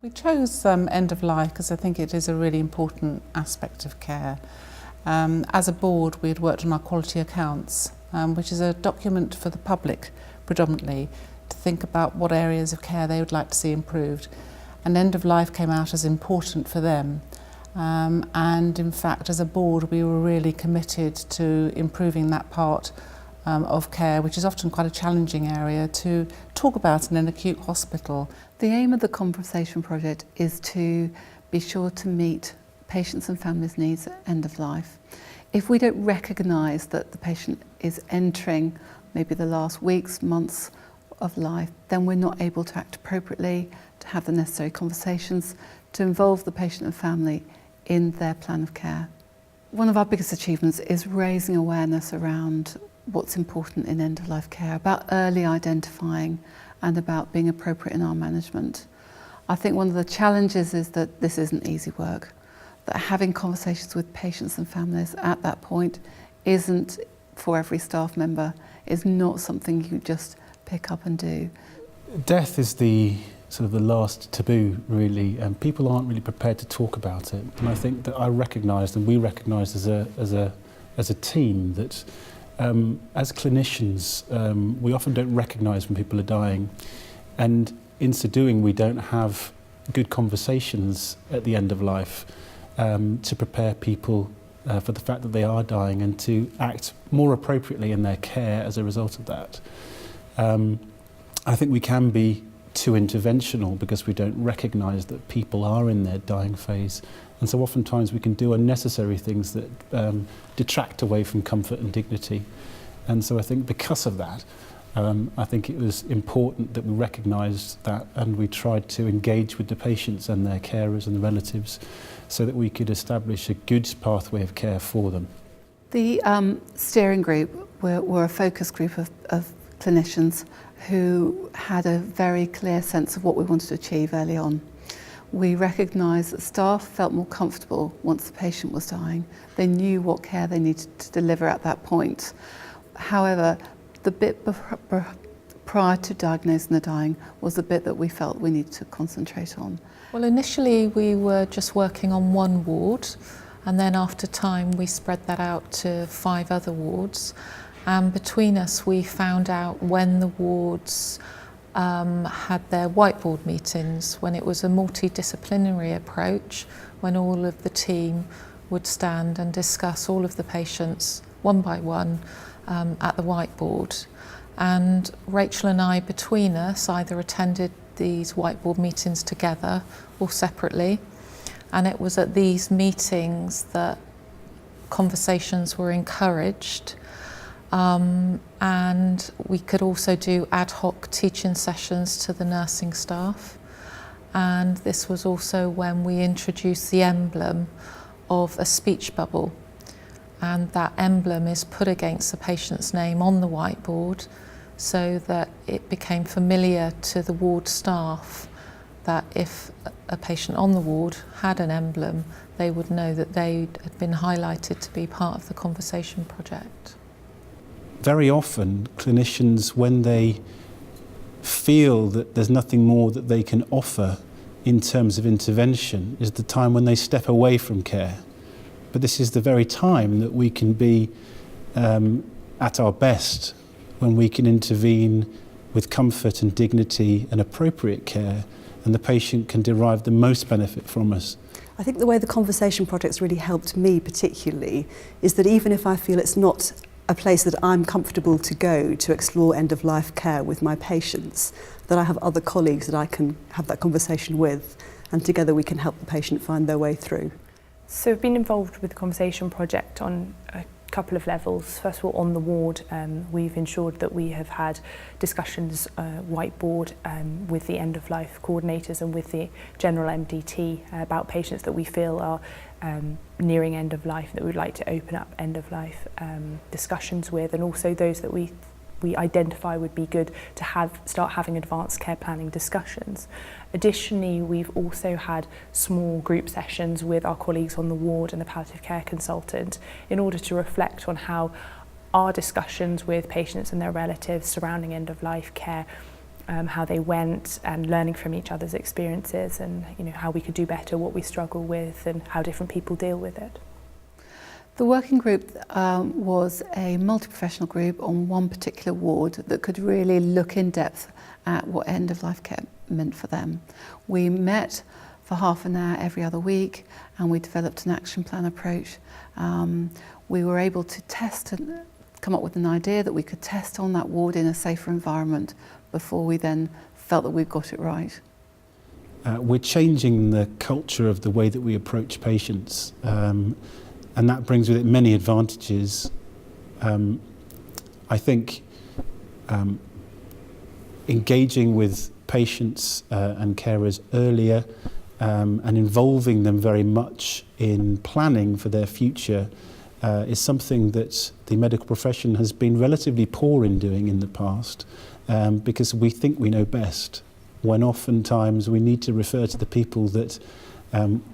We chose end of life because I think it is a really important aspect of care. As a board, we had worked on our quality accounts, which is a document for the public predominantly to think about what areas of care they would like to see improved. And end of life came out as important for them. And in fact, as a board, we were really committed to improving that part of care, which is often quite a challenging area to talk about in an acute hospital. The aim of the Conversation Project is to be sure to meet patients' and families' needs at end of life. If we don't recognise that the patient is entering maybe the last weeks, months of life, then we're not able to act appropriately, to have the necessary conversations, to involve the patient and family in their plan of care. One of our biggest achievements is raising awareness around what's important in end-of-life care, about early identifying and about being appropriate in our management. I think one of the challenges is that this isn't easy work, that having conversations with patients and families at that point isn't for every staff member, is not something you just pick up and do. Death is the sort of the last taboo, really, and people aren't really prepared to talk about it. And I think that I recognised, and we recognised as a team, that as clinicians, we often don't recognise when people are dying, and in so doing we don't have good conversations at the end of life to prepare people for the fact that they are dying and to act more appropriately in their care as a result of that. I think we can be too interventional because we don't recognise that people are in their dying phase, and so oftentimes we can do unnecessary things that detract away from comfort and dignity. And so I think because of that, I think it was important that we recognised that and we tried to engage with the patients and their carers and the relatives so that we could establish a good pathway of care for them. The steering group were a focus group of clinicians who had a very clear sense of what we wanted to achieve early on. We recognised that staff felt more comfortable once the patient was dying. They knew what care they needed to deliver at that point. However, the bit prior to diagnosing the dying was the bit that we felt we needed to concentrate on. Well, initially we were just working on one ward, and then after time we spread that out to 5 other wards. And between us we found out when the wards had their whiteboard meetings, when it was a multidisciplinary approach, when all of the team would stand and discuss all of the patients one by one at the whiteboard. And Rachel and I, between us, either attended these whiteboard meetings together or separately. And it was at these meetings that conversations were encouraged. And we could also do ad hoc teaching sessions to the nursing staff. And this was also when we introduced the emblem of a speech bubble. And that emblem is put against the patient's name on the whiteboard so that it became familiar to the ward staff that if a patient on the ward had an emblem, they would know that they had been highlighted to be part of the Conversation Project. Very often, clinicians, when they feel that there's nothing more that they can offer in terms of intervention, is the time when they step away from care. But this is the very time that we can be at our best, when we can intervene with comfort and dignity and appropriate care, and the patient can derive the most benefit from us. I think the way the Conversation Project's really helped me particularly is that even if I feel it's not a place that I'm comfortable to go to explore end-of-life care with my patients, that I have other colleagues that I can have that conversation with, and together we can help the patient find their way through. So I've been involved with the Conversation Project on a couple of levels. First of all, on the ward, we've ensured that we have had discussions whiteboard with the end-of-life coordinators and with the general MDT about patients that we feel are nearing end of life, that we'd like to open up end of life discussions with, and also those that we identify would be good to start having advanced care planning discussions. Additionally, we've also had small group sessions with our colleagues on the ward and the palliative care consultant in order to reflect on how our discussions with patients and their relatives surrounding end of life care how they went, and learning from each other's experiences, and how we could do better, what we struggle with, and how different people deal with it. The working group was a multi-professional group on one particular ward that could really look in depth at what end-of-life care meant for them. We met for half an hour every other week, and we developed an action plan approach. We were able to test and come up with an idea that we could test on that ward in a safer environment before we then felt that we'd got it right. We're changing the culture of the way that we approach patients, and that brings with it many advantages. I think engaging with patients and carers earlier and involving them very much in planning for their future is something that the medical profession has been relatively poor in doing in the past, because we think we know best, when oftentimes we need to refer to the people that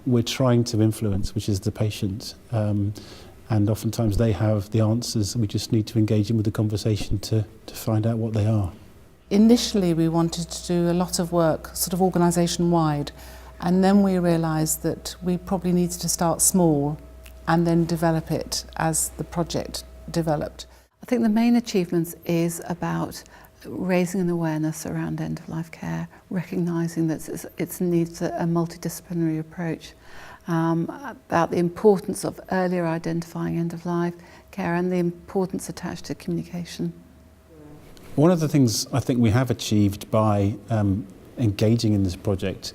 we're trying to influence, which is the patient. And oftentimes they have the answers, and we just need to engage in with the conversation to find out what they are. Initially, we wanted to do a lot of work, sort of organisation-wide, and then we realised that we probably needed to start small and then develop it as the project developed. I think the main achievements is about raising an awareness around end-of-life care, recognising that it needs a multidisciplinary approach, about the importance of earlier identifying end-of-life care and the importance attached to communication. One of the things I think we have achieved by engaging in this project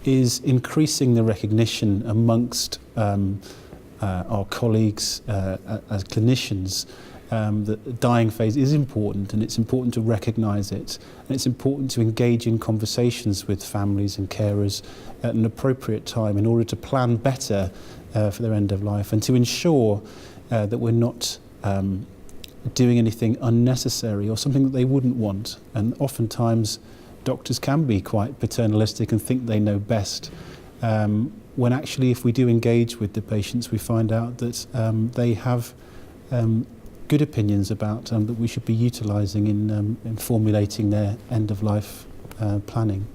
is increasing the recognition amongst our colleagues as clinicians that the dying phase is important, and it's important to recognise it, and it's important to engage in conversations with families and carers at an appropriate time in order to plan better for their end of life, and to ensure that we're not doing anything unnecessary or something that they wouldn't want. And oftentimes doctors can be quite paternalistic and think they know best, when actually if we do engage with the patients, we find out that they have good opinions about that we should be utilising in formulating their end-of-life planning.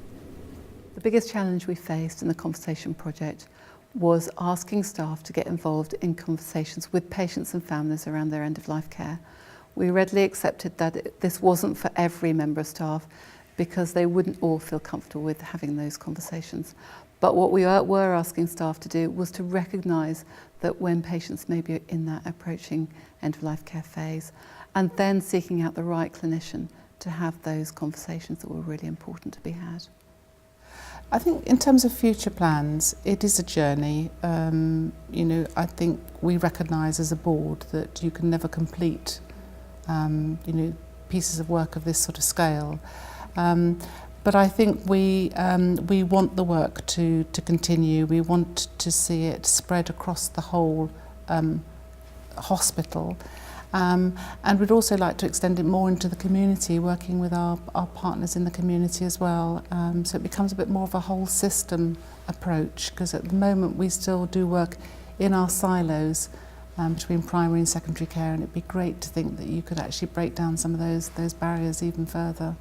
The biggest challenge we faced in the Conversation project was asking staff to get involved in conversations with patients and families around their end-of-life care. We readily accepted that this wasn't for every member of staff, because they wouldn't all feel comfortable with having those conversations. But what we were asking staff to do was to recognise that when patients may be in that approaching end-of-life care phase, and then seeking out the right clinician to have those conversations that were really important to be had. I think in terms of future plans, it is a journey. I think we recognise as a board that you can never complete pieces of work of this sort of scale. But I think we want the work to continue. We want to see it spread across the whole hospital. And we'd also like to extend it more into the community, working with our partners in the community as well. So it becomes a bit more of a whole system approach, because at the moment we still do work in our silos between primary and secondary care, and it'd be great to think that you could actually break down some of those barriers even further.